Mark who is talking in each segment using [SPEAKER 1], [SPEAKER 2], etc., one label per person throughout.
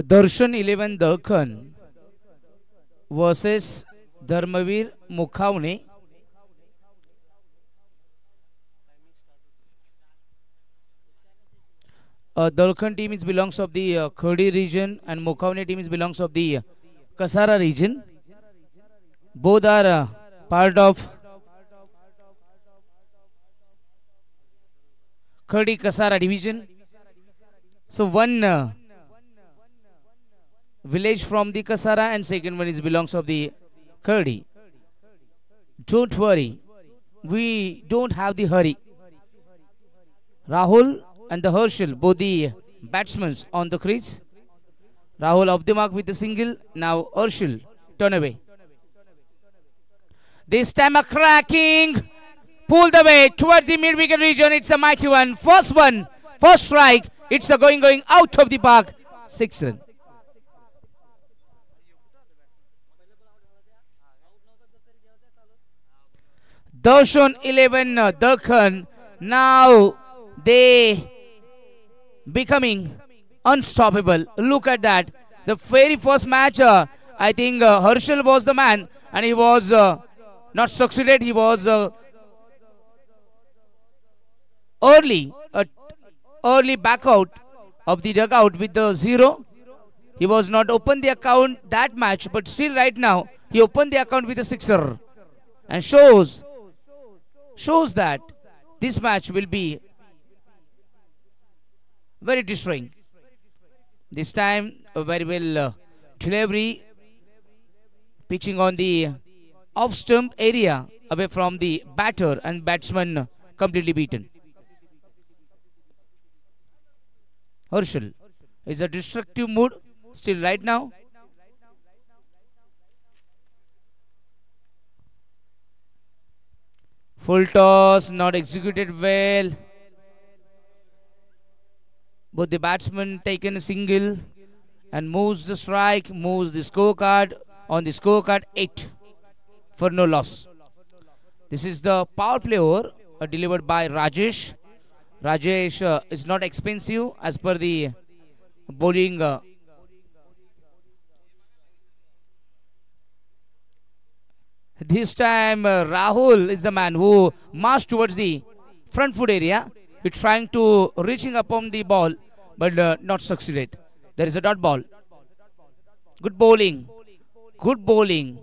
[SPEAKER 1] Darshan 11 Dakhan versus Dharmaveer Mukhavane. Dalkhan team is belongs of the Khodi region and Mukhavne team is belongs of the Kasara region. Both are part of Khodi Kasara division. So one village from the Kasara and second one is belongs of the Khodi. Don't worry, we don't have the hurry. Rahul and the Herschel, both the batsmen on the crease. Rahul off the mark with the single. Now Herschel turn away. This time a cracking, pulled away toward the mid-wicket region. It's a mighty one. First strike. It's a going out of the park. 6 runs. Darshan 11, Dalkhan. Now they becoming unstoppable. Look at that. The very first match, I think Herschel was the man and he was not succeeded. He was early back out of the dugout with the 0. He was not open the account that match, but still right now he opened the account with a 6er and shows that this match will be very destroying. This time a very well delivery, pitching on the off stump area away from the batter and batsman completely beaten. Herschel is a destructive mood still right now. Full toss not executed well. Both the batsmen taken a single and moves the strike, moves the scorecard. On the scorecard 8 for no loss. This is the power play over delivered by Rajesh. Rajesh is not expensive as per the bowling. This time Rahul is the man who marched towards the front foot area. He's trying to reaching upon the ball, but not succeeded. There is a dot ball. Good bowling. Good bowling.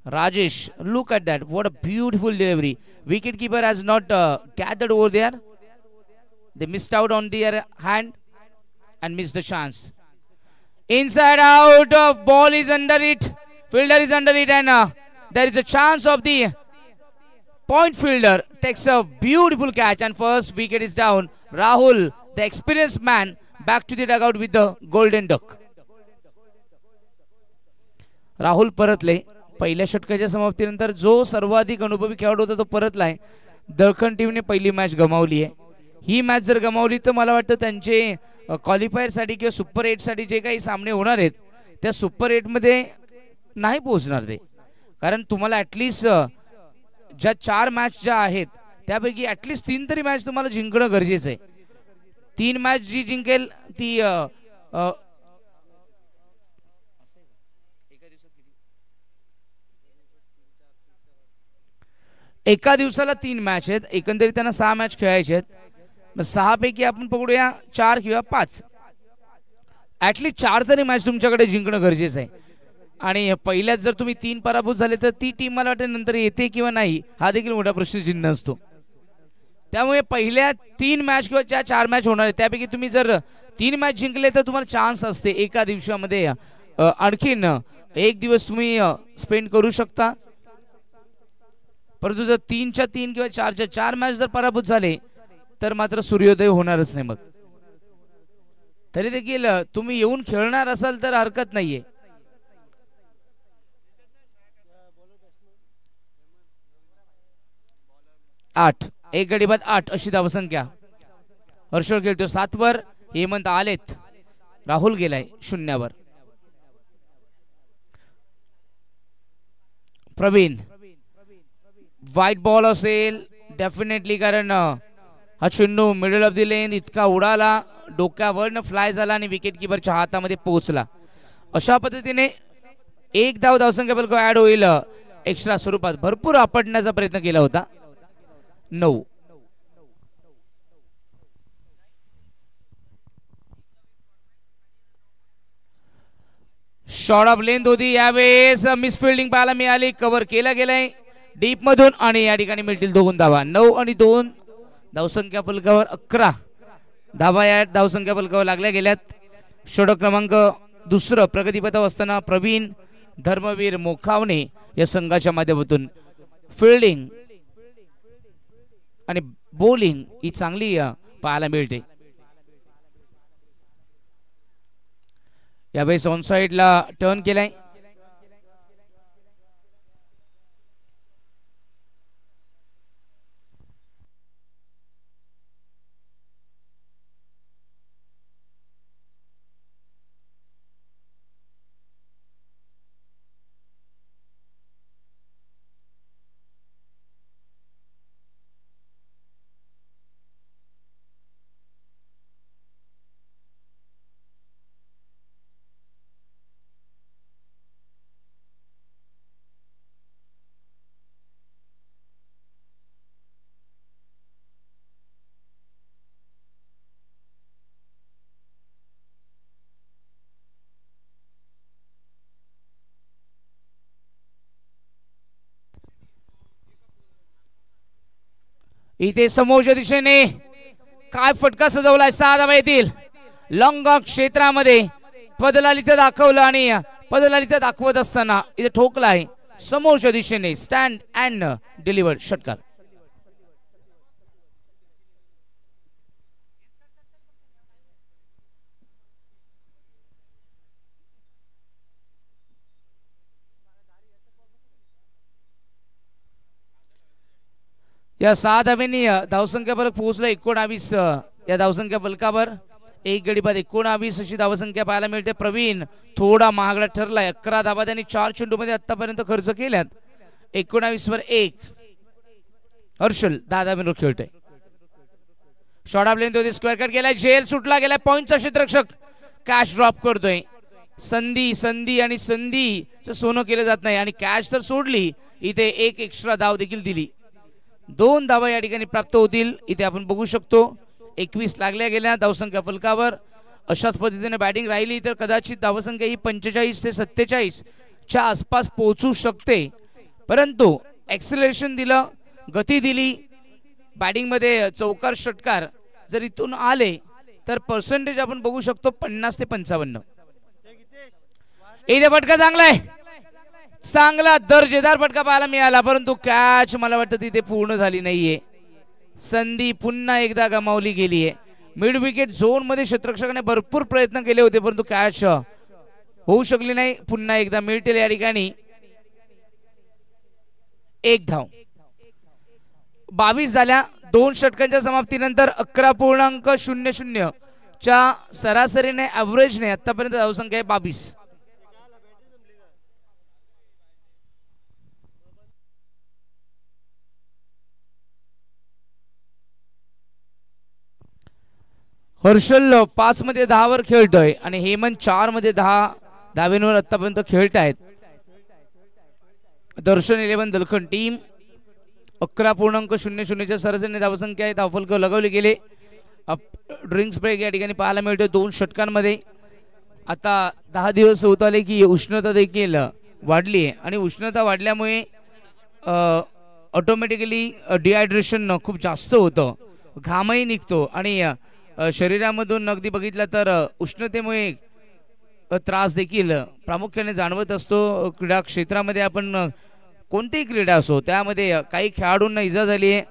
[SPEAKER 1] Rajesh, look at that. What a beautiful delivery. Wicketkeeper has not gathered over there. They missed out on their hand and missed the chance. Inside out of ball is under it. Fielder is under it and there is a chance of the point fielder takes a beautiful catch and first wicket is down. Rahul, the experienced man, back to the dugout with the golden duck. Rahul परतले. पहिल्या षटकाच्या समाप्तीनंतर जो सर्वाधिक अनुभवी खेळाडू होता तो परतलाय. दखन टीमने पहिली मॅच गमावली आहे. ही मॅच जर गमावली तर मला वाटतं त्यांचे क्वालिफायर साठी किंवा सुपर 8 साठी जे काही सामने होणार आहेत त्या सुपर 8 मध्ये नाही पोहोचणार ते. कारण तुम्हाला ॲटलिस्ट ज्या 4 मॅच ज्या आहेत त्यापैकी ॲटलिस्ट 3 तरी मॅच तुम्हाला जिंकणं गरजेचं आहे. 3 मॅच जी जिंकेल ती एका दिवसाला 3 मॅच आहेत. एकंदरीत त्यांना 6 मॅच खेळायचे आहेत. मग 6 पैकी आपण पकडूया 4 किंवा 5. ॲटलिस्ट 4 तरी मॅच तुमच्याकडे जिंकणं गरजेचं आहे. आणि पहिल्याच जर तुम्ही 3 पराभूत झाले तर ती टीम मला वाटतं नंतर येते किंवा नाही हा देखील मोठा प्रश्नचिन्ह असतो. त्यामुळे पहिल्या 3 मॅच किंवा ज्या 4 मॅच होणार आहेत त्यापैकी तुम्ही जर 3 मॅच जिंकले तर तुम्हाला चान्स असते एका दिवसामध्ये आणखीन एक दिवस तुम्ही स्पेंड करू शकता. परंतु जर 3च्या 3 किंवा 4च्या 4 मॅच जर पराभूत झाले तर मात्र सूर्योदय होणारच नाही. मग तरी देखील तुम्ही येऊन खेळणार असाल तर हरकत नाहीये. आठ एक गडी बाद 8 अशी धावसंख्या. हर्षल खेळतो 7 वर. हेमंत आलेत. राहुल गेलाय 0 वर. प्रवीण वाईट बॉल असेल डेफिनेटली कारण हा चेंडू मिडल ऑफ द लेन इतका उडाला डोक्यावरनं फ्लाय झाला आणि विकेट किपरच्या हातामध्ये पोहोचला. अशा पद्धतीने एक धावसंख्या बलक ऍड होईल एक्स्ट्रा स्वरूपात. भरपूर आपटण्याचा प्रयत्न केला होता. 9. शॉर्ट ऑफ लेंथ होती. यावेळेस मिसफिल्डिंग पाहायला मिळाली. कव्हर केला गेलाय डीप मधून आणि या ठिकाणी मिळतील 2 धावा. 9 आणि 2 धावसंख्या फलकावर 11 धावा या धावसंख्या फलकावर लागल्या गेल्यात. षटक क्रमांक 2 प्रगतीपथावर असताना प्रवीण धर्मवीर मोखावणे या संघाच्या माध्यमातून फिल्डिंग आणि बॉलिंग ही चांगली पाहायला मिळते. यावेळेस ऑन साइडला टर्न केलाय. इथे समोरच्या दिशेने काय फटका सजवलाय. 6 धावा येतील. लॉंग क्षेत्रामध्ये पदलालित दाखवलं आणि पदलालित दाखवत असताना इथे ठोकलाय समोरच्या दिशेने. स्टँड अँड डिलिव्हर्ड षटकार. या 6 धावेंनी धावसंख्या फलक पोहोचला 19. या धावसंख्या फलकावर एक गडी बाद 19 अशी धावसंख्या पाहायला मिळते. प्रवीण थोडा महागडा ठरलाय. 11 धावा त्यांनी 4 चेंडूमध्ये आतापर्यंत खर्च केल्यात. 19 वर 1. हर्षल 10 धावांवर खेळतोय. शॉर्ट ऑफ लेंथ होती. स्क्वेअर कट गेलाय. जेल सुटला गेलाय. पॉइंटचा क्षेत्ररक्षक कॅच ड्रॉप करतोय. संधी आणि संधीचं सोनं केलं जात नाही आणि कॅच तर सोडली. इथे एक एक्स्ट्रा धाव देखील दिली. 2 धावा या ठिकाणी प्राप्त होतील. इथे आपण बघू शकतो 21 लागल्या गेल्या धावसंख्या फलकावर. अशाच पद्धतीने बॅटिंग राहिली तर कदाचित धावसंख्या ही 45 ते 47 च्या आसपास पोहोचू शकते. परंतु एक्सेलरेशन दिलं, गती दिली बॅटिंग मध्ये. चौकार षटकार जर इथून आले तर पर्सेंटेज आपण बघू शकतो 50 ते 55. इथे फटका चांगला आहे. चांगला दर्जेदार फटका पाहायला मिळाला. परंतु कॅच मला वाटतं तिथे पूर्ण झाली नाहीये. संधी पुन्हा एकदा गमावली गेलीये. मिड विकेट झोन मध्ये क्षेत्ररक्षकाने भरपूर प्रयत्न केले होते परंतु कॅच होऊ शकली नाही. पुन्हा एकदा मिळतील या ठिकाणी 1 धाव. 22 झाल्या. 2 षटकांच्या समाप्तीनंतर 11.00 च्या सरासरीने ऍव्हरेजने आतापर्यंत धावसंख्या आहे 22. हर्षल 5 मध्ये 10 वर खेळतोय आणि हेमंत 4 मध्ये 10 धावेंवर आतापर्यंत खेळतायत. दर्शन 11 दलखन टीम 11.00 च्या सरासरीने धावसंख्या आहे. धावफलक लगावले गेले. ड्रिंक्स ब्रेक या ठिकाणी पाहायला मिळतोय 2 षटकांमध्ये. आता 10 दिवस होत आले की उष्णता देखील वाढली आहे आणि उष्णता वाढल्यामुळे ऑटोमॅटिकली डिहायड्रेशन खूप जास्त होतं. घामही निघतो आणि शरीरामधून अगदी बघितलं तर उष्णतेमुळे त्रास देखील प्रामुख्याने जाणवत असतो. क्रीडा क्षेत्रामध्ये आपण कोणतीही क्रीडा असो त्यामध्ये काही खेळाडूंना इजा झाली आहे,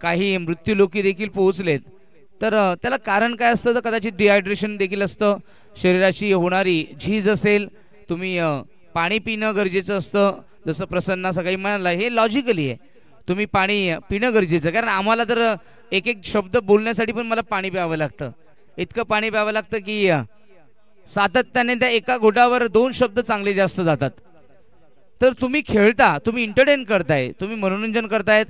[SPEAKER 1] काही मृत्यूलोकी देखील पोहोचलेत. तर त्याला कारण काय असतं तर कदाचित डिहायड्रेशन देखील असतं. शरीराची होणारी झीज असेल, तुम्ही पाणी पिणं गरजेचं असतं. जसं प्रसन्ना सकाळी म्हणाला हे लॉजिकली आहे. तुम्ही पाणी पिणं गरजेचं, कारण आम्हाला तर एक एक शब्द बोलण्यासाठी पण मला पाणी प्यावं लागतं. इतकं पाणी प्यावं लागतं की सातत्याने त्या एका घोटावर 2 शब्द चांगले जास्त जातात. तर तुम्ही खेळता, तुम्ही एंटरटेन करताय, तुम्ही मनोरंजन करतायत,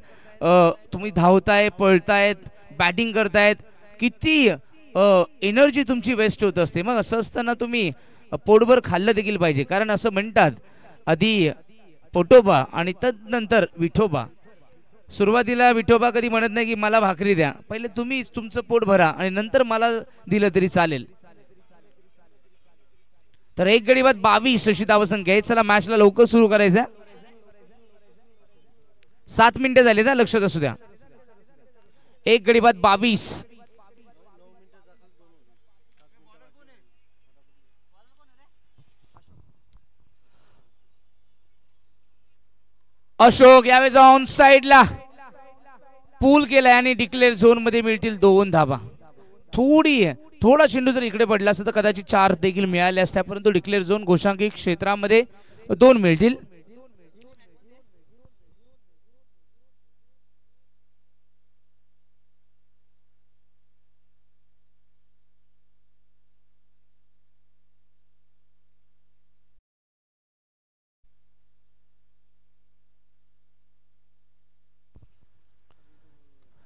[SPEAKER 1] तुम्ही धावताय, पळतायत, बॅटिंग करतायत, किती एनर्जी तुमची वेस्ट होत असते. मग असं असताना तुम्ही पोटभर खाल्लं देखील पाहिजे, कारण असं म्हणतात आधी पोटोबा आणि तदनंतर विठोबा. सुरुवातीला विठोबा कधी म्हणत नाही की मला भाकरी द्या, पहिले तुम्ही तुमचं पोट भरा आणि नंतर मला दिलं तरी चालेल. तर एक गडी बाद 22 अशी धावसंख्या आहे. चला मॅचला लवकर सुरू करायचं. 7 मिनिटं झाली ना, लक्षात असू द्या. एक गडी बाद 22. अशोक यावेळेस ऑन साइडला पूल केलाय आणि डिक्लेअर झोन मध्ये मिळतील 2 धाबा. थोडा चेंडू जर इकडे पडला असता तर कदाचित 4 देखील मिळाले असत्या, परंतु डिक्लेअर झोन घोषांकित क्षेत्रामध्ये 2 मिळतील.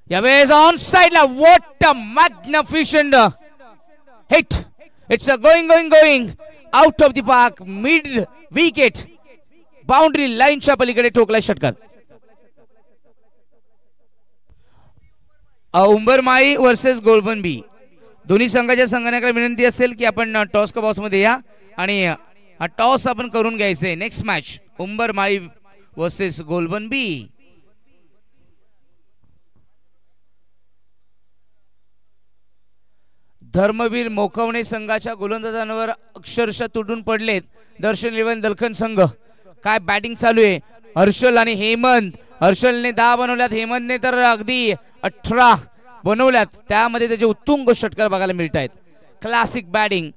[SPEAKER 1] यावेळेस ऑन साइडला what a magnificent hit. It's a going out of the park, mid wicket, boundary लाईनच्या पलीकडे ठोकला षटकार. Umbarmali versus Golban B. दोन्ही संघाच्या संघाकडे विनंती असेल की आपण टॉस का बॉक्स मध्ये या आणि हा टॉस आपण करून घ्यायचंय. Next match Umbarmali versus Golban बी. धर्मवीर मोखवणे संघाच्या गोलंदाजांवर अक्षरशः तुटून पडलेत दर्शन इलेव्हन दलखन संघ. काय बॅटिंग चालू आहे. हर्षल आणि हेमंत. हर्षलने 10 बनवल्यात, हेमंतने तर अगदी 18 बनवल्यात. त्यामध्ये त्याचे उत्तुंग षटकार बघायला मिळत आहेत. Classic batting.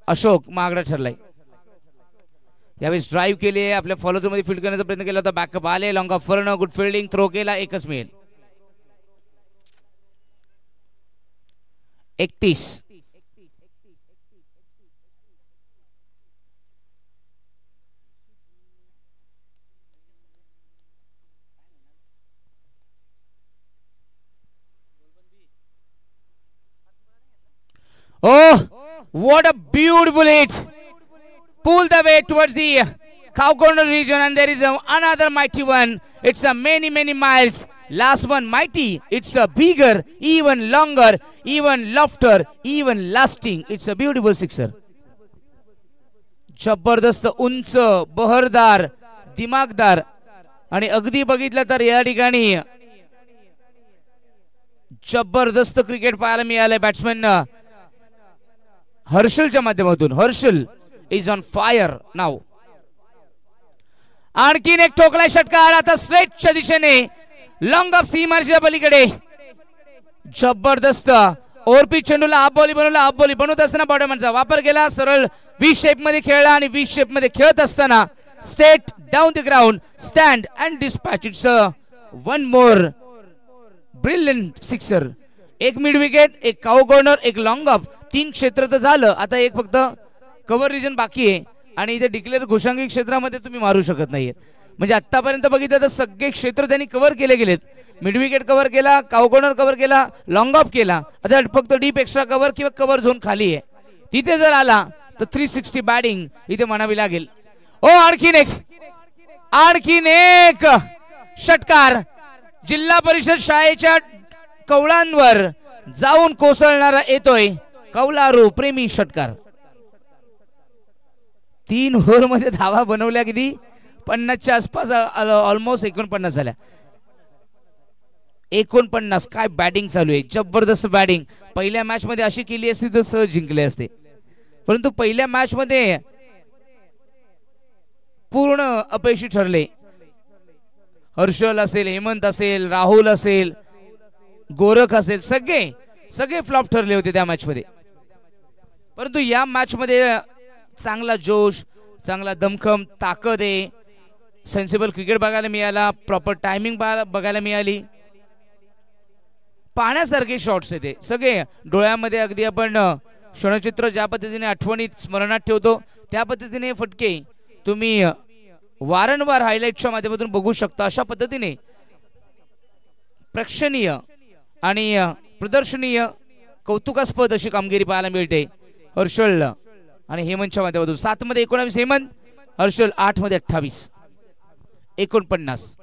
[SPEAKER 1] अशोक मागडा ठरलाय. यावेळेस ड्राईव्ह केली आहे, आपल्या फॉलो मध्ये फील्ड करण्याचा प्रयत्न केला होता, बॅकअप आले, लॉंग ऑफ फर्न, गुड फिल्डिंग, थ्रो केला, एकच मिळेल. 31. Oh, what a beautiful hit. Pull the way towards the cow corner region and there is another mighty one. It's a many miles. Last one mighty. It's a bigger, even longer, even lofter, even lasting. It's a beautiful sixer. जबरदस्त, उंच, बहरदार, दिमागदार आणि अगदी बघितलं तर या ठिकाणी जबरदस्त cricket पाहायला मिळालंय बॅट्समॅन हर्षलच्या माध्यमातून. हर्षल इज ऑन फायर नाव. आणखीन एक ठोकलाय षटकार आता स्ट्रेटच्या दिशेने, लॉंग ऑफ सीमारच्या पलीकडे. जबरदस्त ओरपी चेंडूला हाफ बॉली बनवला. हाफ बॉली बनवत असताना बॉटमॅनचा वापर केला, सरळ व्ही शेप मध्ये खेळला आणि व्ही शेप मध्ये खेळत असताना straight down the ground, stand and dispatch. It's one more brilliant sixer. एक मिड विकेट, एक काउ कॉर्नर, एक लॉंग ऑफ. 3 क्षेत्र तर झालं, आता एक फक्त कव्हर रिजन बाकी आहे आणि इथे डिक्लेअर घोषांकित क्षेत्रामध्ये तुम्ही मारू शकत नाहीये. म्हणजे आतापर्यंत बघितलं तर सगळे क्षेत्र त्यांनी कव्हर केले गेलेत. मिड विकेट कव्हर केला, काउ कॉर्नर कव्हर केला, लॉंग ऑफ केला. आता फक्त डीप एक्स्ट्रा कव्हर किंवा कव्हर झोन खाली आहे, तिथे जर आला तर 360 बॅटिंग इथे म्हणावी लागेल. ओ आणखीन एक षटकार जिल्हा परिषद शाळेच्या कवळांवर जाऊन कोसळणारा येतोय. कौलारू प्रेमी षटकार. 3 ओव्हर मध्ये धावा बनवल्या किती 50च्या आसपास, ऑलमोस्ट 49 झाल्या. 49. काय बॅटिंग चालू आहे, जबरदस्त बॅटिंग. पहिल्या मॅच मध्ये अशी केली असती तर सहज जिंकले असते, परंतु पहिल्या मॅच मध्ये पूर्ण अपयशी ठरले. हर्षल असेल, हेमंत असेल, राहुल असेल, गोरख असेल, सगळे फ्लॉप ठरले होते त्या मॅच मध्ये. परंतु या मॅच मध्ये चांगला जोश, चांगला दमखम, ताकद आहे, सेन्सिबल क्रिकेट बघायला मिळाला, प्रॉपर टायमिंग बघायला मिळाली. पाहण्यासारखे शॉट्स येते सगळे डोळ्यामध्ये. अगदी आपण क्षणचित्र ज्या पद्धतीने आठवणीत स्मरणात ठेवतो त्या पद्धतीने फटके तुम्ही वारंवार हायलाइटच्या माध्यमातून बघू शकता. अशा पद्धतीने प्रेक्षणीय आणि प्रदर्शनीय कौतुकास्पद अशी कामगिरी पाहायला मिळते हर्षल आणि हेमंतच्या माध्यमातून. 7 मध्ये 19 हेमंत, हर्षल 8 मध्ये 28, 49.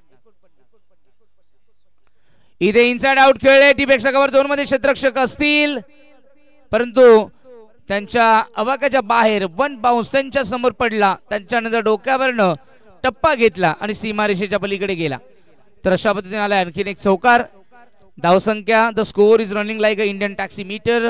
[SPEAKER 1] इथे इनसाइड आउट खेळले. टी पेक्षा कव्हर झोन मध्ये क्षेत्ररक्षक असतील, परंतु त्यांच्या अवाकाच्या बाहेर वन बाउन्स त्यांच्या समोर पडला. त्यांच्यानंतर डोक्यावरनं टप्पा घेतला आणि सीमारेषेच्या पलीकडे गेला. तर अशा पद्धतीने आला आणखीन एक चौकार. धावसंख्या, the score is running like a Indian taxi meter.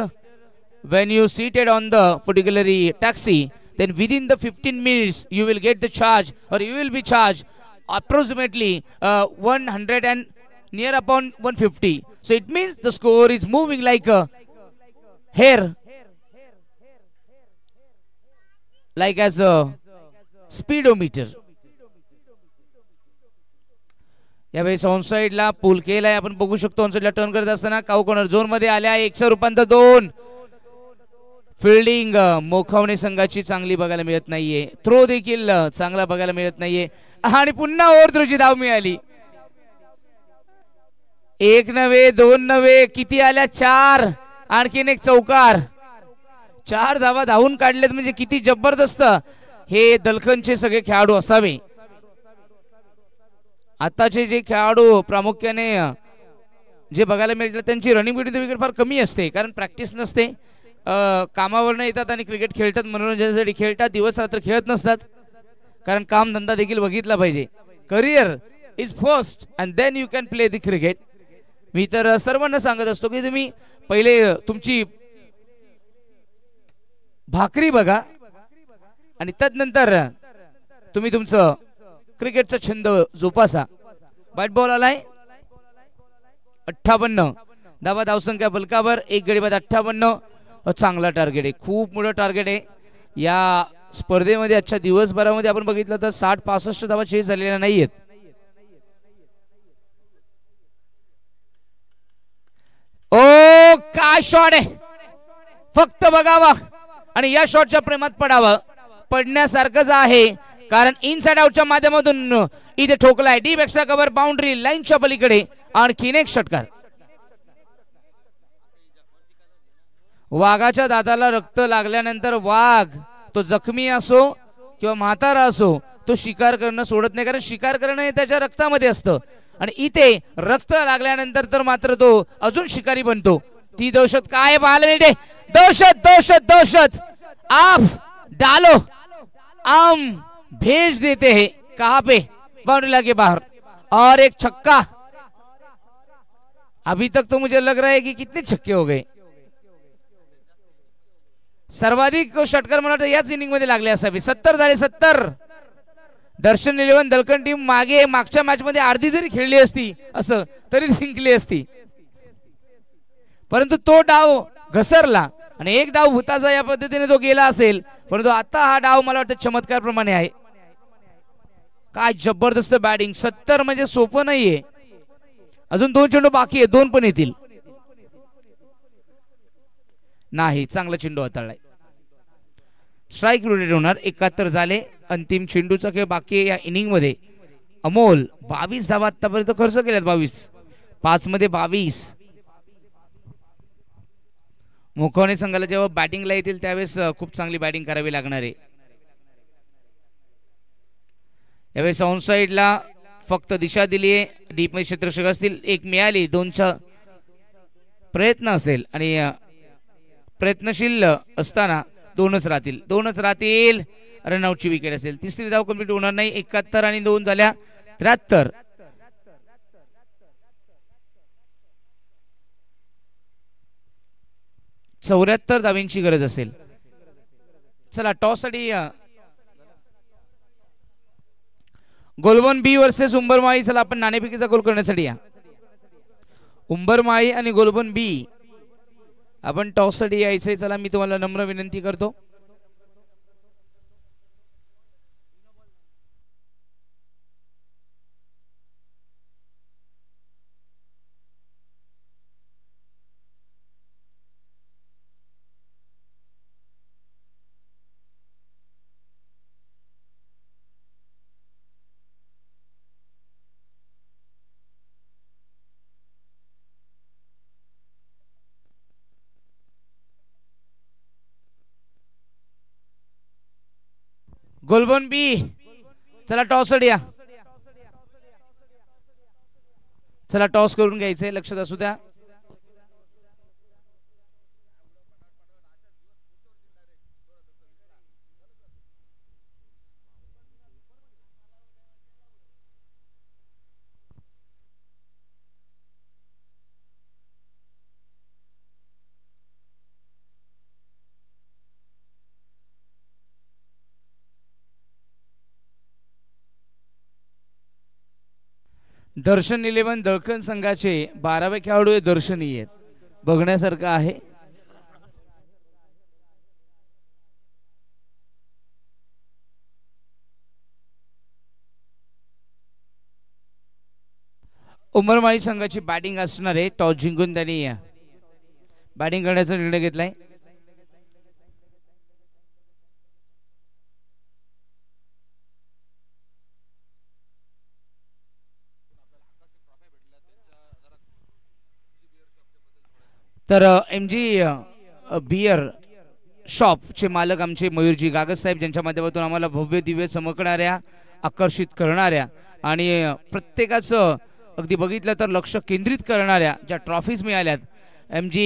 [SPEAKER 1] when you seated on the particularly taxi, then within the 15 minutes you will get the charge, or you will be charged approximately 100 and near upon 150. So it means the score is moving like a hair, like as a speedometer. यावेळेस on साइडला पूल केलाय आपण बघू शकतो. On साइडला turn करत असताना काऊ corner zone मध्ये आल्या. 100 रूपांतर 2. फिल्डिंग मोखावणे संघाची चांगली बघायला मिळत नाहीये. थ्रो देखील चांगला बघायला मिळत नाहीये. आणि पुन्हा ओव्हर थ्रोची धाव मिळाली. 1 नव्हे 2 नव्हे, किती आल्या? 4. आणखीन एक चौकार. 4 धावा धावून काढलेत म्हणजे किती जबरदस्त हे दलखनचे सगळे खेळाडू असावे. आताचे जे खेळाडू प्रामुख्याने जे बघायला मिळतात त्यांची रनिंग बिटवीन द विकेट फार कमी असते, कारण प्रॅक्टिस नसते. कामावरनं येतात आणि क्रिकेट खेळतात, मनोरंजनासाठी खेळतात, दिवस रात्र खेळत नसतात, कारण काम धंदा देखील बघितला पाहिजे. Career is first and then you can play the cricket. मी तर सर्वांना सांगत असतो की तुम्ही पहिले तुमची भाकरी बघा आणि तदनंतर तुम्ही तुमचं क्रिकेटचा छंद जोपासा. बॅट बॉल आलाय. 58 धावा. धावसंख्या बलकावर. 1 गडी बाद 58. चांगला टार्गेट आहे, खूप मोठं टार्गेट आहे या स्पर्धेमध्ये. आजच्या दिवसभरामध्ये आपण बघितलं तर 60-65 धावा चेस झालेल्या नाहीयेत. ओ काय शॉट आहे, फक्त बघावा आणि या शॉटच्या प्रेमात पडावं. पडण्यासारखंच आहे, कारण इनसाइड आउटच्या माध्यमातून इथे ठोकलाय. डीप एक्स्ट्रा कव्हर बाउंड्री लाईनच्या पलीकडे आणखीन एक षटकार. वाघाच्या दाताला रक्त लागल्यानंतर वाघ तो जखमी असो किंवा म्हातारा असो, तो शिकार करणं सोडत नाही, कारण शिकार करणं हे त्याच्या रक्तामध्ये असतं. आणि इथे रक्त लागल्यानंतर तर मात्र तो अजून शिकारी बनतो. ती दहशत काय पाहायला मिळते. दहशत दहशत दहशत. आप डालो आम भेज देते हैं. कहां पे? बाउंड्री के बाहर. और एक छक्का. अभी तक तो मुझे लग रहा है कि कितने छक्के हो गए. सर्वाधिक षटकार मला वाटतं याच इनिंग मध्ये लागले असावे. 70 झाले. 70. दर्शन 11 दलकन टीम मागे मागच्या मॅच मध्ये अर्धी जरी खेळली असती असं तरी जिंकली असती, परंतु तो डाव घसरला आणि एक डाव भूताचा या पद्धतीने तो गेला असेल. परंतु आता हा डाव मला वाटतं चमत्कार प्रमाणे आहे. काय जबरदस्त बॅटिंग. 70 म्हणजे सोपं नाहीये. अजून 2 चेंडू बाकी आहे, 2 पण येतील. नाही, चांगला चेंडू हाताळलाय. स्ट्राइक रोटेट होणार. 71 झाले. अंतिम चेंडूचा खेळ बाकी आहे या इनिंग मध्ये. अमोल 22 धावा आतापर्यंत खर्च केल्यात. 22. 5 मध्ये 22. मोखवणे संघाला जेव्हा बॅटिंगला येतील त्यावेळेस खूप चांगली बॅटिंग करावी लागणार आहे. यावेळेस ऑन साइडला फक्त दिशा दिली आहे. डीप मध्ये क्षेत्ररक्षक असतील. 1 मिळाली. 2चा प्रयत्न असेल आणि प्रयत्नशील असताना 2च राहतील. 2च राहतील. रनआउटची विकेट असेल. तिसरी धाव कंप्लीट होणार नाही. 71 आणि 2 झाल्या 73. चौऱ्याहत्तर धावांची गरज असेल. चला टॉस साठी गोलबन बी वर्सेस उंबरमाळी. चला आपण नाणेफेकीचा गोल करण्यासाठी या. उंबरमाळी आणि गोलबन बी आपण टॉस साठी यायचंय. चला मी तुम्हाला नम्र विनंती करतो. गोलबोन बी. चला टॉस या. चला टॉस करून घ्यायचंय, लक्षात असू द्या. दर्शन 11 दळकन संघाचे 12वे खेळाडू दर्शनीय आहेत, बघण्यासारखं आहे. उमरमाळी संघाची बॅटिंग असणार आहे. टॉस जिंकून त्यांनी बॅटिंग करण्याचा निर्णय घेतलाय. तर MG बियर शॉपचे मालक आमचे मयूरजी गागत साहेब, ज्यांच्या माध्यमातून आम्हाला भव्य दिव्य चमकणाऱ्या, आकर्षित करणाऱ्या आणि प्रत्येकाचं अगदी बघितलं तर लक्ष केंद्रित करणाऱ्या ज्या ट्रॉफीज मिळाल्यात, MG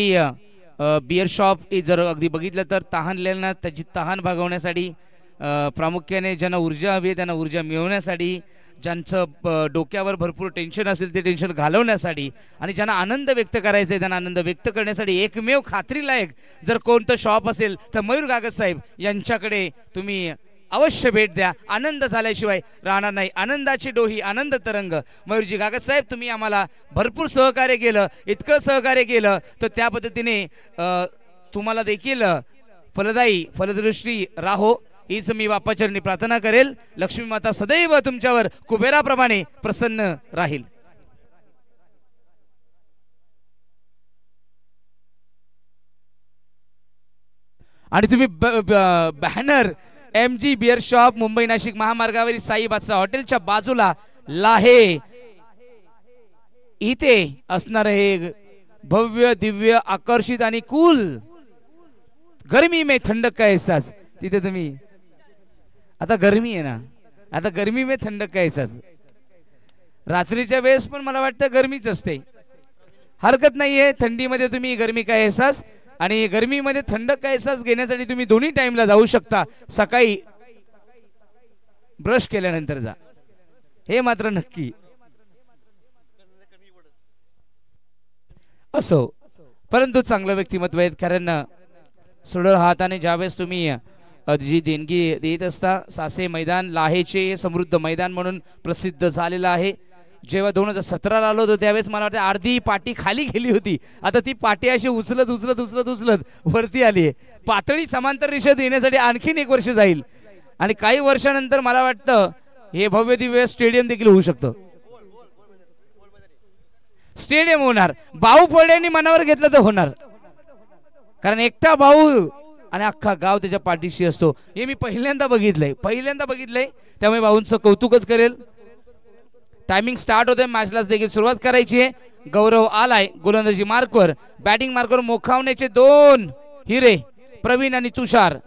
[SPEAKER 1] बियर शॉप जर अगदी बघितलं तर तहानलेल्यांना त्याची तहान भागवण्यासाठी, प्रामुख्याने ज्यांना ऊर्जा हवी आहे त्यांना ऊर्जा मिळवण्यासाठी, ज्यांचं डोक्यावर भरपूर टेन्शन असेल ते टेन्शन घालवण्यासाठी आणि ज्यांना आनंद व्यक्त करायचा आहे त्यांना आनंद व्यक्त करण्यासाठी एकमेव खात्रीलायक जर कोणतं शॉप असेल तर मयूर गागत साहेब यांच्याकडे तुम्ही अवश्य भेट द्या. आनंद झाल्याशिवाय राहणार नाही. आनंदाची डोही, आनंद तरंग. मयूरजी गागत साहेब, तुम्ही आम्हाला भरपूर सहकार्य केलं, इतकं सहकार्य केलं तर त्या पद्धतीने तुम्हाला देखील फलदायी फलदृष्टी राहो हीच मी बाप्पाचरणी प्रार्थना करेल. लक्ष्मी माता सदैव तुमच्यावर कुबेराप्रमाणे प्रसन्न राहील. आणि तुम्ही बॅनर MG beer shop Mumbai Nashik महामार्गावरील साई बादशाह हॉटेलच्या बाजूला लाहे इथे असणार हे भव्य दिव्य आकर्षित आणि कूल गरमी में थंडक का एहसास, तिथे तुम्ही आता गरमी आहे ना, आता गरमी में थंडक का एहसास. रात्रीच्या वेळेस पण मला वाटतं गरमीच असते, हरकत नाहीये. थंडीमध्ये तुम्ही गरमी का एहसास आणि गरमीमध्ये थंडक का एहसास घेण्यासाठी तुम्ही दोन्ही टाइमला जाऊ शकता. सकाळी ब्रश केल्यानंतर जा, हे मात्र नक्की. असो, परंतु चांगलं व्यक्तिमत्व आहेत, कारण सोडळ हाताने ज्यावेळेस तुम्ही जी देणगी देत असता, सासे मैदान लाहेचे समृद्ध मैदान म्हणून प्रसिद्ध झालेलं आहे. जेव्हा 2017ला आलो होतो त्यावेळेस मला वाटतं अर्धी पाटी खाली गेली होती, आता ती पाटी अशी उचलत उचलत उचलत उचलत वरती आली आहे. पातळी समांतर रेषेत येण्यासाठी आणखीन 1 वर्ष जाईल आणि काही वर्षानंतर मला वाटतं हे भव्य दिव्य स्टेडियम देखील होऊ शकतं. स्टेडियम होणार. भाऊ फोड्यांनी मनावर घेतलं तर होणार, कारण एकटा भाऊ आणि अख्खा गाव त्याच्या पाठीशी असतो. हे मी पहिल्यांदा बघितलंय, त्यामुळे भाऊंचं कौतुकच करेल. टायमिंग स्टार्ट होतोय, मॅचलाच देखील सुरुवात करायची आहे. गौरव आलाय गोलंदाजी मार्कवर, बॅटिंग मार्कवर मोखावण्याचे 2 हिरे प्रवीण आणि Tushar.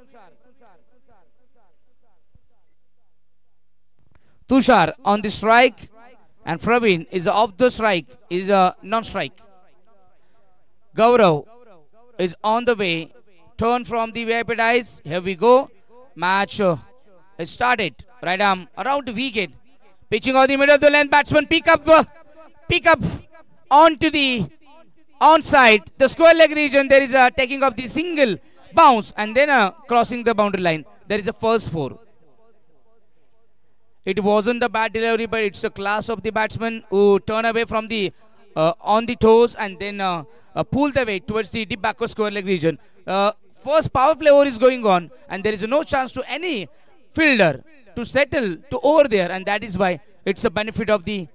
[SPEAKER 1] Tushar on the strike and Praveen is off the strike, is a non-strike. Gaurav is on the way, turn from the VIP dice. Here we go. Match is started. Right arm around the wicket, pitching on the middle of the lane. Batsman pick up onto the onside, the square leg region. There is a taking of the single bounce and then crossing the boundary line. There is a first 4. It wasn't a bad delivery, but it's the class of the batsman who turn away from the on the toes and then pull the weight towards the deep backward square leg region. First power play over is going on, and there is no chance to any fielder to settle to over there, and that is why it's a benefit of the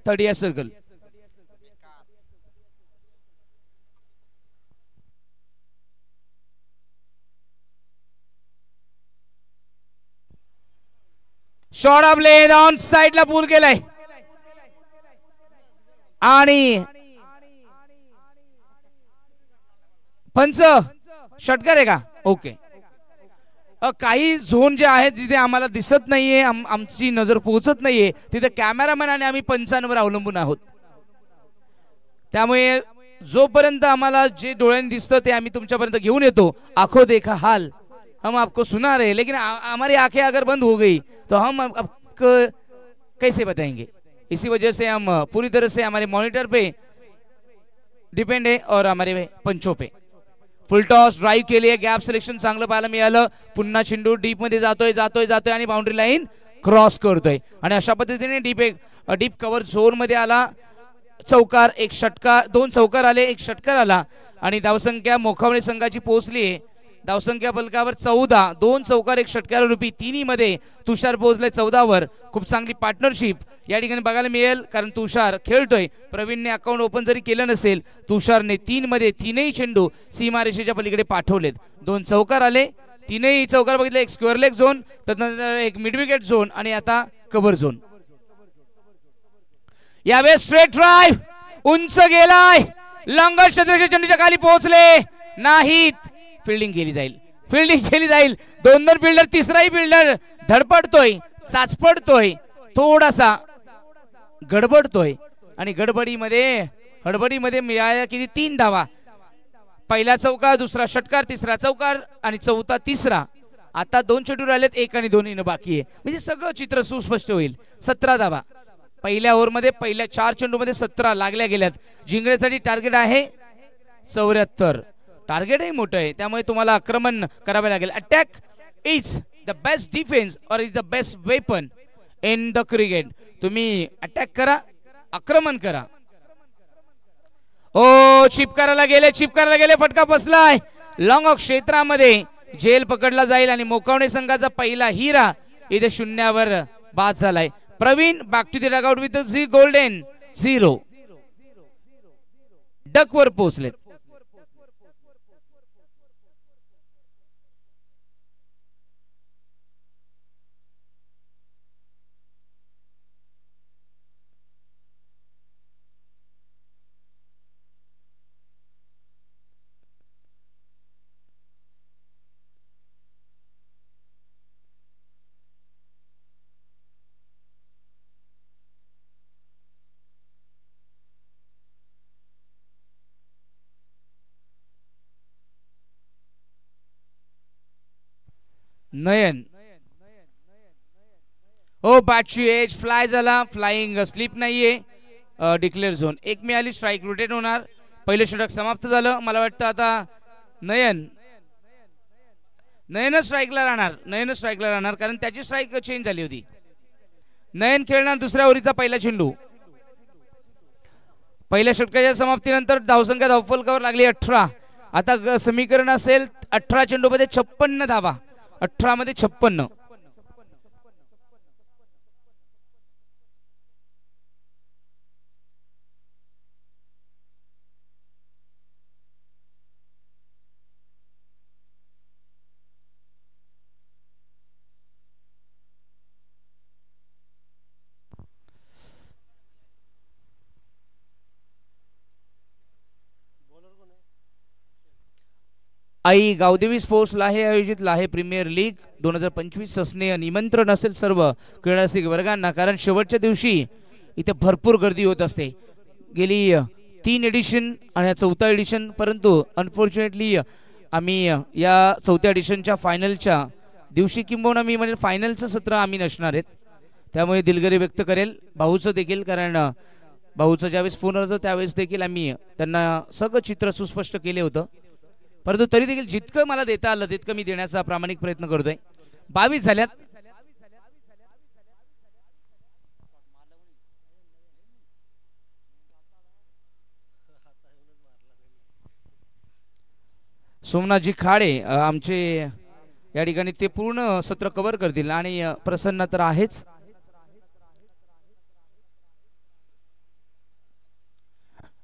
[SPEAKER 1] 30th circle. Shot of lane on साइडला पूल केलाय आणि पंच षटकार आहे का? Okay. काही zone जे आहेत तिथे आम्हाला दिसत नाहीये, आमची नजर पोहोचत नाहीये, तिथे कॅमेरामॅन आणि आम्ही पंचांवर अवलंबून आहोत. त्यामुळे जोपर्यंत आम्हाला जे डोळ्यांनी दिसतं ते आम्ही तुमच्यापर्यंत घेऊन येतो. आंखों देखा हाल हम आपको सुना रहे, लेकिन हमारी आंखें अगर बंद हो गई तो हम आपको कैसे बताएंगे. इसी वजह से हम पूरी तरह से हमारे मॉनिटर पे डिपेंड है और हमारे पंचों पे. फुल टॉस ड्राइव्ह केली आहे, गॅप सिलेक्शन चांगलं पाहायला मिळालं. पुन्हा चेंडू डीप मध्ये जातोय जातोय जातोय आणि बाउंड्री लाईन क्रॉस करतोय आणि अशा पद्धतीने डीप कव्हर झोन मध्ये आला. चौकार, एक षटकार, 2 चौकार आले, एक षटकार आला आणि धावसंख्या मोखावणे संघाची पोहोचली आहे. धावसंख्या फलकावर 14, 2 चौकार, एक षटकार रूपी तिन्ही मध्ये तुषार पोहोचले 14 वर. खूप चांगली पार्टनरशिप या ठिकाणी बघायला मिळेल, कारण तुषार खेळतोय. प्रवीणने अकाउंट ओपन जरी केलं नसेल, तुषारने 3 मध्ये 3ही चेंडू सीमारेषेच्या पलीकडे पाठवलेत. 2 चौकार आले, 3ही चौकार बघितले. एक स्क्वेअर लेग झोन, त्यानंतर एक मिड विकेट झोन आणि आता कव्हर झोन. यावेळेस स्ट्रेट ड्राइव्ह उंच गेलाय, लंगर क्षेत्राच्या चेंडूच्या खाली पोहोचले नाहीत. फिल्डिंग केली जाईल, फिल्डिंग केली जाईल. 2 फिल्डर, तिसराही फिल्डर धडपडतोय, चाचपडतोय, थोडासा गडबडतोय आणि हडबडीमध्ये मिळाल्या किती 3 धावा. पहिला चौकार, दुसरा षटकार, तिसरा चौकार आणि चौथा तिसरा. आता 2 चेंडू राहिलेत, 1 आणि 2 येणं बाकी आहे. म्हणजे सगळं चित्र सुस्पष्ट होईल. 17 धावा पहिल्या ओव्हरमध्ये, पहिल्या 4 चेंडूमध्ये 17 लागल्या गेल्यात. जिंकण्यासाठी टार्गेट आहे 74. टार्गेटही मोठं आहे, त्यामुळे तुम्हाला आक्रमण करावे लागेल. Attack is the best defence or is the best weapon in the cricket. तुम्ही अटॅक करा, आक्रमण करा. ओ चिपकाराला गेले, फटका बसलाय. लॉंग क्षेत्रामध्ये झेल पकडला जाईल आणि मोकावणे संघाचा पहिला हिरा इथे 0वर बाद झालाय. Praveen back to the dugout with the golden 0. डकवर पोहोचलेत. नयन, ओ बॅटची एज फ्लाय झाला, फ्लाइंग स्लिप नाहीये. डिक्लेअर झोन 1 मिळाली, स्ट्राइक रोटेट होणार. पहिलं षटक समाप्त झालं. मला वाटतं आता नयनच स्ट्राइकला राहणार, कारण त्याची स्ट्राइक चेंज झाली होती. नयन खेळणार दुसऱ्या ओव्हरीचा पहिला चेंडू. पहिल्या षटकाच्या समाप्तीनंतर धावसंख्या धावफलकावर लागली 18. आता समीकरण असेल 18 चेंडूमध्ये 56 धावा. 18 मध्ये 56. आई गावदेवी स्पोर्ट्स लाहे आयोजित लाहे प्रीमियर लीग 2025 असणे निमंत्रण असेल सर्व क्रीडारसिक वर्गांना, कारण शेवटच्या दिवशी इथे भरपूर गर्दी होत असते. गेली 3 एडिशन आणि 4था एडिशन, परंतु अनफॉर्च्युनेटली आम्ही या 4थ्या एडिशनच्या फायनलच्या दिवशी किंबहुना मी म्हणजे फायनलचं सत्र आम्ही नसणार आहेत. त्यामुळे दिलगिरी व्यक्त करेल भाऊचं देखील, कारण भाऊचं ज्यावेळेस फोन होतं त्यावेळेस देखील आम्ही त्यांना सगळं चित्र सुस्पष्ट केले होतं. परंतु तरी देखील जितकं मला देता आलं तितकं मी देण्याचा प्रामाणिक प्रयत्न करतोय. 22 झाल्यात. सोमनाथजी खाडे आमचे या ठिकाणी ते पूर्ण सत्र कव्हर करतील आणि प्रसन्न तर आहेच.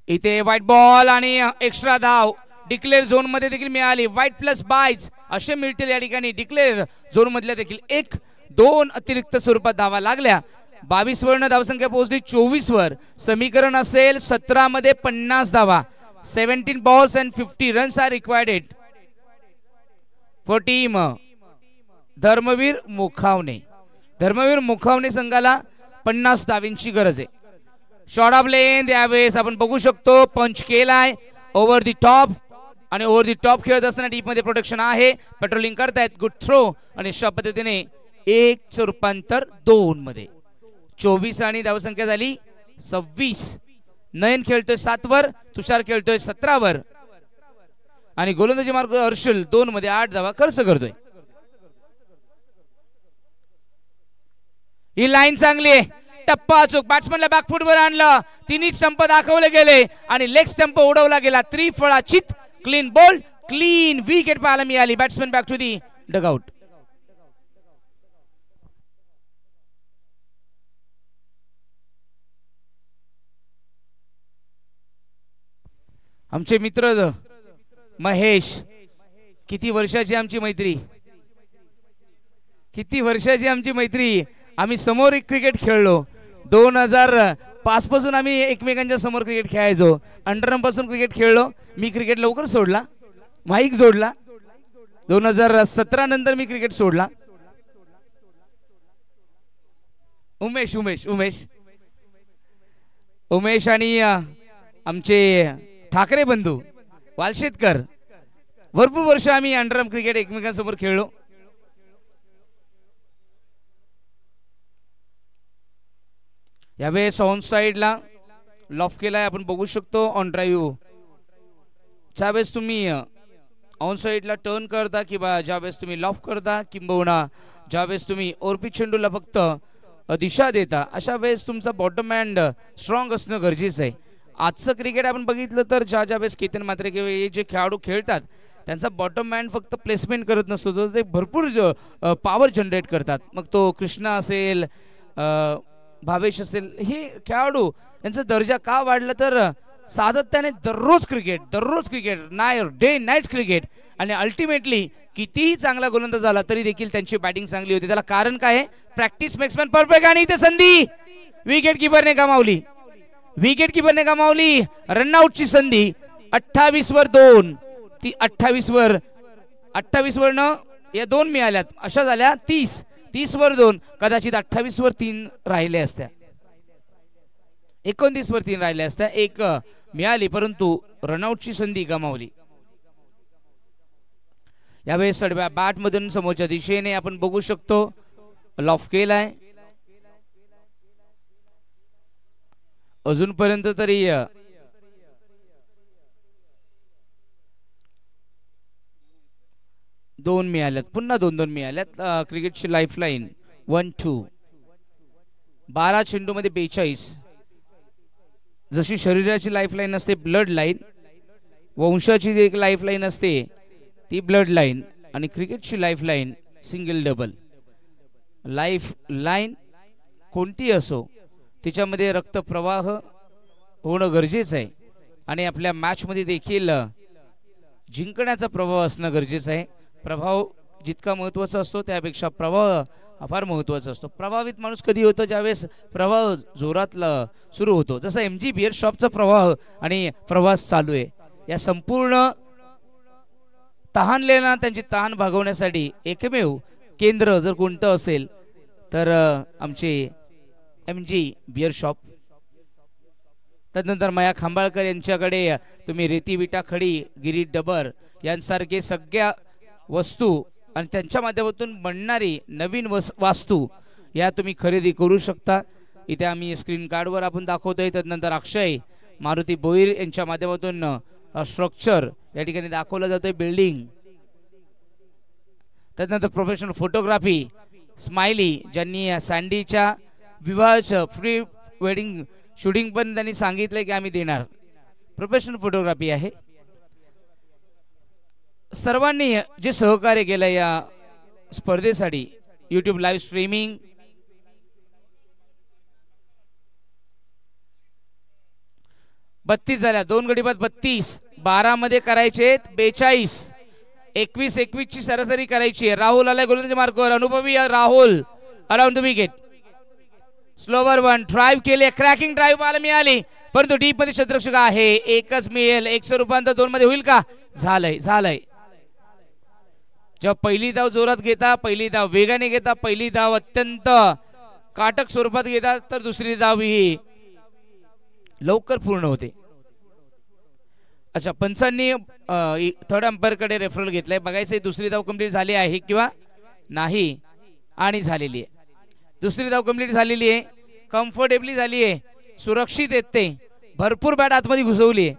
[SPEAKER 1] इथे व्हाईट बॉल आणि एक्स्ट्रा धाव डिक्लेअर झोन मध्ये देखील मिळाली. व्हाईट प्लस बायज असे मिळतील या ठिकाणी. डिक्लेअर झोन मधल्या देखील 1-2 अतिरिक्त स्वरूपात धावा लागल्या. 22 वरनं धावसंख्या पोहोचली 24 वर. समीकरण असेल 17 मध्ये 50 धावा. 17 balls and 50 runs are required for team Dharmaveer मुखावणे. Dharmaveer मुखावणे संघाला 50 धावींची गरज आहे. शॉट ऑफ लेंथ यावेळेस आपण बघू शकतो पंच केलाय ओव्हर दी टॉप आणि ओव्हर दी टॉप खेळत असताना डीप मध्ये प्रोटेक्शन आहे. पेट्रोलिंग करतायत. गुड थ्रो आणि अशा पद्धतीने 1चं रूपांतर 2 मध्ये. 24 आणि धावसंख्या झाली 26. नयन खेळतोय 7 वर, तुषार खेळतोय 17 वर आणि गोलंदाजी मार्ग हर्षल 2 मध्ये 8 धावा खर्च करतोय. ही लाईन चांगली आहे. टप्पा अचूक बॅट्समनला बॅकफुट वर आणलं. तिन्ही स्टंप दाखवले गेले आणि लेग स्टंप उडवला गेला. त्रिफळाचीत क्लीन बॉल, क्लीन विकेट पाहायला मिळाली. Batsman back to the dugout. आमचे मित्र महेश, किती वर्षाची आमची मैत्री, किती वर्षाची आमची मैत्री. आम्ही समोर एक क्रिकेट खेळलो. 2005 पासून आम्ही एकमेकांच्या समोर क्रिकेट खेळायचो. अंडरआर्म पासून क्रिकेट खेळलो. मी क्रिकेट लवकर सोडला, माईक जोडला. 2017 नंतर मी क्रिकेट सोडला. उमेश उमेश उमेश उमेश आणि आमचे ठाकरे बंधू वालशेतकर, भरपूर वर्ष आम्ही अंडरआर्म क्रिकेट एकमेकांसमोर खेळलो. यावेळेस ऑन साइडला लॉफ केलाय आपण बघू शकतो. ऑन ड्राईव्ह ज्यावेळेस तुम्ही ऑन साइडला टर्न करता किंवा ज्यावेळेस तुम्ही लॉफ करता किंबहुना ज्यावेळेस तुम्ही ओरपी चेंडूला फक्त दिशा देता, अशा वेळेस तुमचा बॉटम हँड स्ट्रॉंग असणं गरजेचं आहे. आजचं क्रिकेट आपण बघितलं तर ज्यावेळेस केतन म्हात्रे किंवा हे जे खेळाडू खेळतात त्यांचा बॉटम हँड फक्त प्लेसमेंट करत नसतो, तर ते भरपूर पॉवर जनरेट करतात. मग तो कृष्णा असेल, भावेश असेल, हे खेळाडू यांचा दर्जा का वाढला तर सातत्याने दररोज क्रिकेट डे नाईट क्रिकेट आणि अल्टिमेटली कितीही चांगला गोलंदाज झाला तरी देखील त्यांची बॅटिंग चांगली होती. त्याला कारण काय आहे? Practice makes man perfect. आणि इथे संधी विकेट किपरने गमावली. विकेटकीपरने गमावली. रनआउटची संधी. 28 वर 2. ती 28 वर न या 2 मिळाल्यात, अशा झाल्या 30 वर 2. कदाचित 28 वर 3 राहिले असत्या, 29 वर 3 राहिले असत्या. 1 मिळाली परंतु रनआउटची संधी गमावली. यावेळेस सडव्या बॅट मधून समोरच्या दिशेने आपण बघू शकतो लॉफ केलाय. अजूनपर्यंत तरी 2 मिळाल्यात, पुन्हा 2 मिळाल्यात. क्रिकेटची लाईफलाईन 1-2. 12 चेंडू मध्ये 42. जशी शरीराची लाईफलाईन असते ब्लड लाईन, वंशाची एक लाईफलाईन असते ती ब्लड लाईन, आणि क्रिकेटची lifeline single double. Life line कोणती असो तिच्यामध्ये रक्तप्रवाह होणं गरजेचं आहे आणि आपल्या मॅच मध्ये देखील जिंकण्याचा प्रभाव असणं गरजेचं आहे. प्रभाव जितका महत्त्वाचा असतो त्यापेक्षा प्रवाह फार महत्त्वाचा असतो. प्रभावित माणूस कधी होतो? ज्यावेळेस प्रवाह जोरात सुरू होतो. जसं MG बिअर शॉपचा प्रवाह आणि प्रवास चालू आहे. या संपूर्ण तहानलेला त्यांची तहान भागवण्यासाठी एकमेव केंद्र जर कोणतं असेल तर आमचे MG बिअर शॉप. तदनंतर माया खांबाळकर यांच्याकडे तुम्ही रेती विटा खडी गिरी डबर यांसारखे सगळ्या वस्तू आणि त्यांच्या माध्यमातून बनणारी नवीन वास्तू या तुम्ही खरेदी करू शकता. इथे आम्ही स्क्रीन कार्डवर आपण दाखवतोय. तदनंतर अक्षय मारुती बोईर यांच्या माध्यमातून स्ट्रक्चर या ठिकाणी दाखवलं जातोय, बिल्डिंग. तदनंतर प्रोफेशनल फोटोग्राफी स्माइली, ज्यांनी सँडीच्या विवाहाचं फ्री वेडिंग शूटिंग पण त्यांनी सांगितलंय की आम्ही देणार. प्रोफेशनल फोटोग्राफी आहे. सर्वांनी जे सहकार्य केलं या स्पर्धेसाठी, YouTube लाईव्ह स्ट्रीमिंग, बत्तीस झाल्या. 2 गडी बाद 32. 12 मध्ये करायचे 42. 21 ची सरासरी करायची. राहुल आलाय गोलंदाजी मार्कवर. अनुभवी Rahul around the wicket. Slower 1 drive केले. क्रॅकिंग ड्राइव्ह पाहायला मिळाली परंतु डीप मध्ये क्षेत्ररक्षक आहे. 1च मिळेल. 1 रूपांतर 2 मध्ये होईल का? झालंय. जेव्हा पहिली धाव जोरात घेता, पहिली धाव वेगाने घेता, पहिली धाव अत्यंत काटक स्वरूपात घेतात, तर दुसरी धाव ही लवकर पूर्ण होते. अच्छा, पंचांनी थर्ड अंपायर कडे रेफरल घेतलाय. बघायचंय दुसरी धाव कंप्लीट झाली आहे किंवा नाही, आणि झालेली आहे. दुसरी धाव कंप्लीट झालेली आहे, कम्फर्टेबली झाली आहे, सुरक्षित येते. भरपूर बॅट आतमध्ये घुसवली आहे,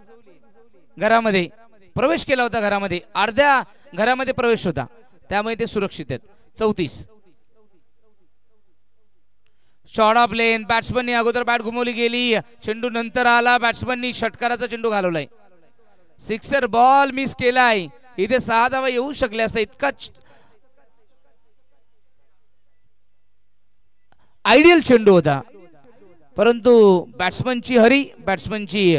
[SPEAKER 1] घरामध्ये प्रवेश केला होता, घरामध्ये अर्ध्या घरामध्ये प्रवेश होता, त्यामुळे ते सुरक्षित आहेत. 34 शॉर्ट ऑफ लेन. बॅट्समननी अगोदर बॅट घुमवली गेली, चेंडू नंतर आला, बॅट्समननी षटकाराचा चेंडू घालवलाय. सिक्सर बॉल मिस केलाय. इथे 6 धावा येऊ शकल्या असता, इतका आयडियल चेंडू होता, परंतु बॅट्समनची हरी, बॅट्समनची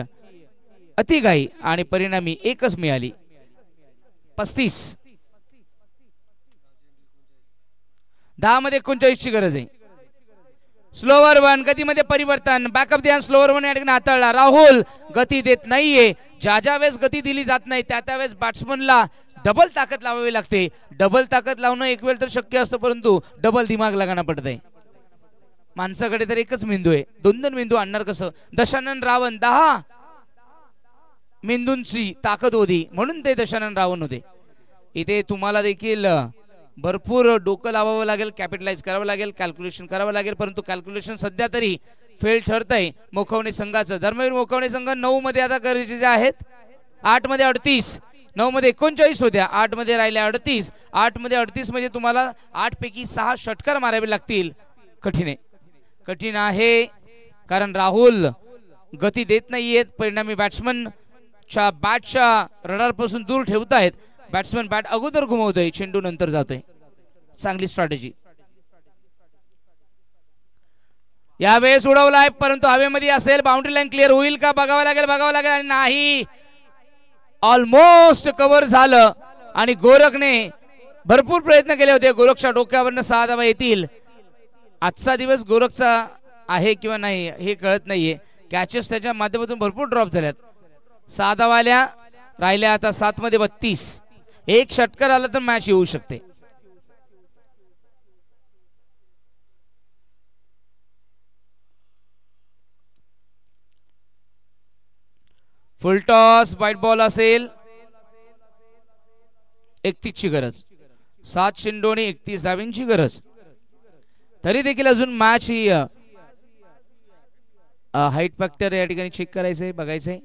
[SPEAKER 1] अतिघाई आणि परिणामी एकच मिळाली. 35 10 मध्ये 39 ची गरज आहे. स्लोवर वन, गतीमध्ये परिवर्तन, बॅकअप द्या. स्लोवर वन या ठिकाणी हाताळला. राहुल गती देत नाहीये. ज्या वेळेस गती दिली जात नाही त्या वेळेस बॅट्समनला डबल ताकद लावावी लागते. डबल ताकद लावणं एक वेळ तर शक्य असतं, परंतु डबल दिमाग लगाना पडत आहे. माणसाकडे तर एकच मेंदू आहे, 2 मेंदू आणणार कसं? दशानन रावण 10 मेंदूंची ताकद होती, म्हणून ते दशानन रावण होते. इथे तुम्हाला देखील भरपूर डोकं लावावं लागेल, कॅपिटलाइज करावं लागेल, कॅल्क्युलेशन करावं लागेल, परंतु कॅल्क्युलेशन सध्या तरी फेल ठरत आहे मोखवणे संघाचं. धर्मवीर मोखवणे संघ 9 मध्ये आता गरजेचे आहेत. 8 मध्ये 38, 9 मध्ये 39 होत्या, 8 मध्ये राहिले 38. 8 मध्ये 38 म्हणजे तुम्हाला 8 पैकी 6 षटकार मारावे लागतील. कठीण आहे, कठीण आहे, कारण राहुल गती देत नाहीयेत, परिणामी बॅट्समनच्या बॅटच्या रडार पासून दूर ठेवतायत. बॅट्समन बॅट अगोदर घुमवतोय, चेंडू नंतर जातोय. चांगली स्ट्रॅटेजी. यावेळेस उडवलाय, परंतु हवेमध्ये असेल. बाउंड्री लाईन क्लिअर होईल का बघावं लागेल आणि नाही, ऑलमोस्ट कव्हर झालं. आणि गोरखने भरपूर प्रयत्न केले होते, गोरखच्या डोक्यावरनं 6 धावा येतील. आजचा दिवस गोरखचा आहे किंवा नाही हे कळत नाहीये. कॅचेस त्याच्या माध्यमातून भरपूर ड्रॉप झाल्यात. 6 धावा आल्या, राहिल्या आता 7 मध्ये 32. एक षटकार आला तर मॅच येऊ शकते. फुल टॉस, व्हाईट बॉल असेल. 31 ची गरज, 7 चेंडू आणि 31 धावांची गरज. तरी देखील अजून मॅच ही हाईट फॅक्टर या ठिकाणी चेक करायचंय, बघायचंय.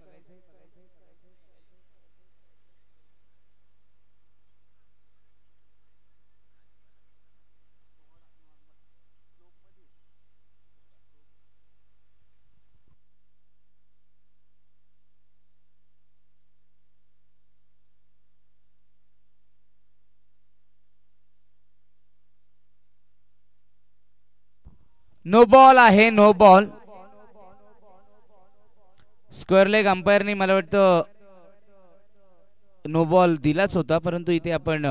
[SPEAKER 1] नो बॉल आहे, नो बॉल. स्क्वेअर लेग अंपायरने मला वाटतं नो बॉल दिलाच होता, परंतु इथे आपण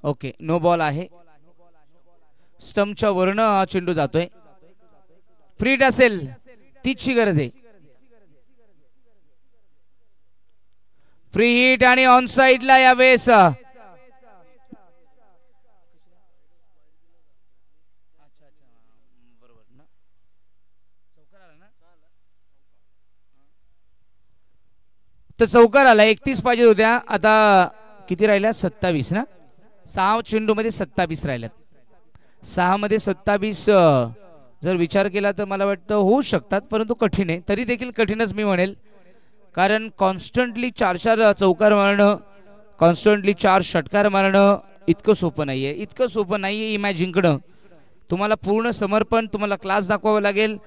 [SPEAKER 1] ओके नो बॉल आहे. स्टंपच्या वरन हा चेंडू जातोय. फ्री हिट असेल, 30 ची गरज आहे. फ्री हिट आणि ऑन साइडला यावेळेस तर चौकार आला. 31 पाहिजे होत्या, आता किती राहिल्या? 27 ना. 6 चेंडू मध्ये 27 राहिल्यात. 6 मध्ये 27 जर विचार केला तर मला वाटतं होऊ शकतात, परंतु कठीण आहे. तरी देखील कठीणच मी म्हणेल, कारण कॉन्स्टंटली 4 चौकार मारणं, कॉन्स्टंटली 4 षटकार मारणं इतकं सोपं नाहीये. इतकं सोपं नाहीये ही मॅच जिंकणं. तुम्हाला पूर्ण समर्पण, तुम्हाला क्लास दाखवावं लागेल.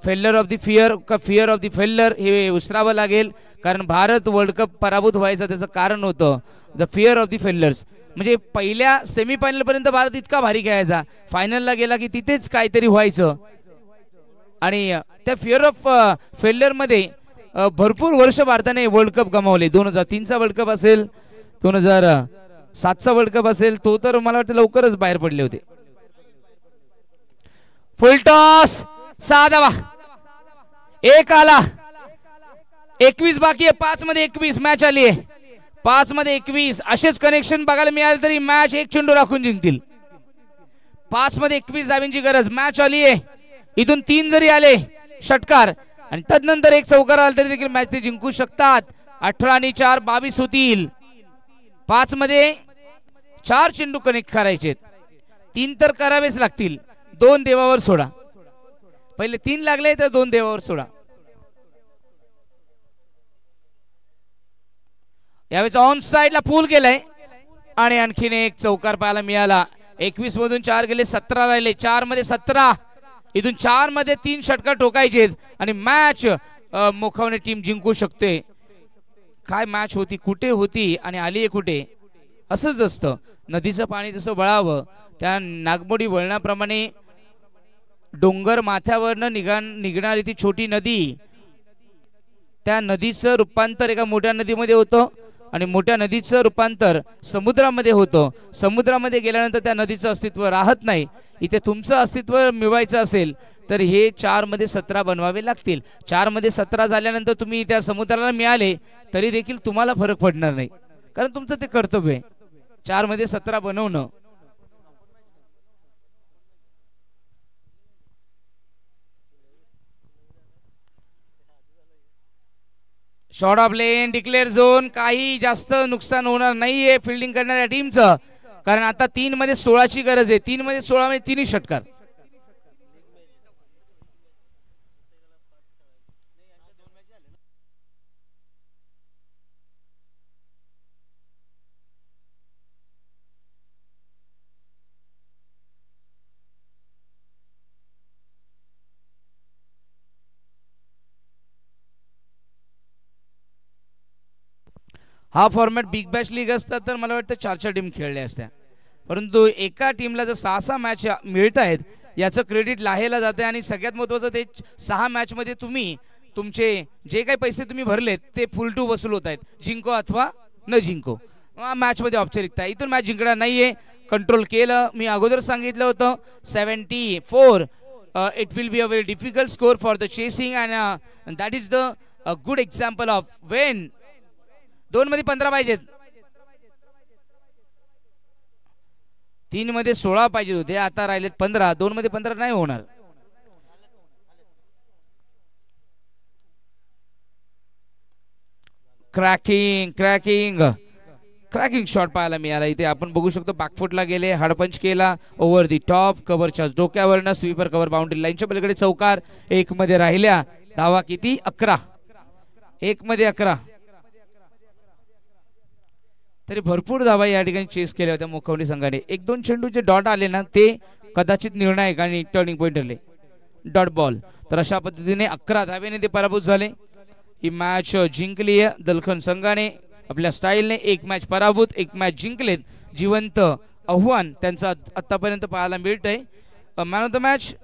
[SPEAKER 1] फेल्युअर ऑफ द फिअर का फिअर ऑफ द फेल्युअर हे विसरावं लागेल, कारण भारत वर्ल्ड कप पराभूत व्हायचं त्याचं कारण होतं the fear of the failures. म्हणजे पहिल्या सेमीफायनल पर्यंत भारत इतका भारी खेळायचा, फायनलला गेला की तिथेच काहीतरी व्हायचं. आणि त्या फिअर ऑफ फेल्युअर मध्ये भरपूर वर्ष भारताने वर्ल्ड कप गमावले. 2003चा वर्ल्ड कप असेल, 2007चा वर्ल्ड कप असेल, तो तर मला वाटतं लवकरच बाहेर पडले होते. फुल टॉस, 6 धावा, 1 आला. 21 बाकी आहे. 5 मध्ये 21 मॅच आली आहे. 5 मध्ये 21 असेच कनेक्शन बघायला मिळाले तरी मॅच एक चेंडू राखून जिंकतील. 5 मध्ये 21 धाब्यांची गरज. मॅच आली आहे. इथून 3 जरी आले षटकार आणि तदनंतर एक चौकार आला तरी देखील मॅच ते जिंकू शकतात. 18 आणि 4 22 होतील. 5 मध्ये 4 चेंडू कनेक्ट करायचे. 3 तर करावेच लागतील. 2 देवावर सोडा. पहिले 3 लागले तर 2 देवावर सोडा. यावेळेस ऑन साइडला पूल केलाय आणि आणखीन एक चौकार पाहायला मिळाला. 21 मधून 4 गेले, 17 राहिले. 4 मध्ये 17. इथून 4 मध्ये 3 षटकार ठोकायचे आणि मॅच मोखावणे टीम जिंकू शकते. काय मॅच होती, कुठे होती आणि आली आहे कुठे, असंच असतं. नदीचं पाणी जसं वळावं त्या नागमोडी वळणाप्रमाणे डोंगर माथ्यावरनं निघणारी ती छोटी नदी, त्या नदीचं रूपांतर एका मोठ्या नदीमध्ये होतं आणि मोठ्या नदीचं रूपांतर समुद्रामध्ये होतं. समुद्रामध्ये गेल्यानंतर त्या नदीचं अस्तित्व राहत नाही. इथे तुमचं अस्तित्व मिळवायचं असेल तर हे 4 मध्ये 17 बनवावे लागतील. 4 मध्ये 17 झाल्यानंतर तुम्ही त्या समुद्राला मिळाले तरी देखील तुम्हाला फरक पडणार नाही, कारण तुमचं ते कर्तव्य आहे 4 मध्ये 17 बनवणं. Short of lane, declare zone. काही जास्त नुकसान होणार नाहीये फिल्डिंग करणाऱ्या टीमचं, कारण आता 3 मध्ये 16ची गरज आहे. 3 मध्ये 16 मध्ये 3 षटकार. हा फॉर्मॅट बिग बॅश लीग असता तर मला वाटतं 4 टीम खेळल्या असत्या, परंतु एका टीमला जर 6 मॅच मिळत आहेत याचं क्रेडिट लाहेला जाते. आणि सगळ्यात महत्त्वाचं ते 6 मॅच मध्ये तुम्ही तुमचे जे काही पैसे तुम्ही भरलेत ते फुल टू वसूल होत आहेत, जिंको अथवा न जिंको. मॅच मध्ये औपचारिकता. इथून मॅच जिंकणार नाहीये. कंट्रोल केलं. मी अगोदर सांगितलं होतं 74. It will be a very difficult score for the chasing and that is the good example of Wien 2 मध्ये 15 पाहिजेत. 3 मध्ये 16 पाहिजे होते, आता राहिलेत 15. 2 मध्ये 15 नाही होणार. क्रॅकिंग क्रॅकिंग क्रॅकिंग शॉट पाहायला मिळाला. इथे आपण बघू शकतो बॅकफुटला गेले, हार्डपंच केला ओव्हर दी टॉप, कव्हरच्या डोक्यावरनं स्वीपर कव्हर बाउंड्री लाईनच्या पलीकडे चौकार. 1 मध्ये राहिल्या. धावा किती? 11. 1 मध्ये 11. तरी भरपूर धावा या ठिकाणी चेस केल्या होत्या मुखवणी संघाने. 1-2 चेंडू जे डॉट आले ना ते कदाचित निर्णायक आणि टर्निंग पॉइंट ठरले. Dot ball. तर अशा पद्धतीने 11 धावेने ते पराभूत झाले. ही मॅच जिंकली आहे दलखन संघाने आपल्या स्टाईलने. 1 मॅच पराभूत, 1 मॅच जिंकलेत. जिवंत आव्हान त्यांचं आतापर्यंत पाहायला मिळतंय. Man of the match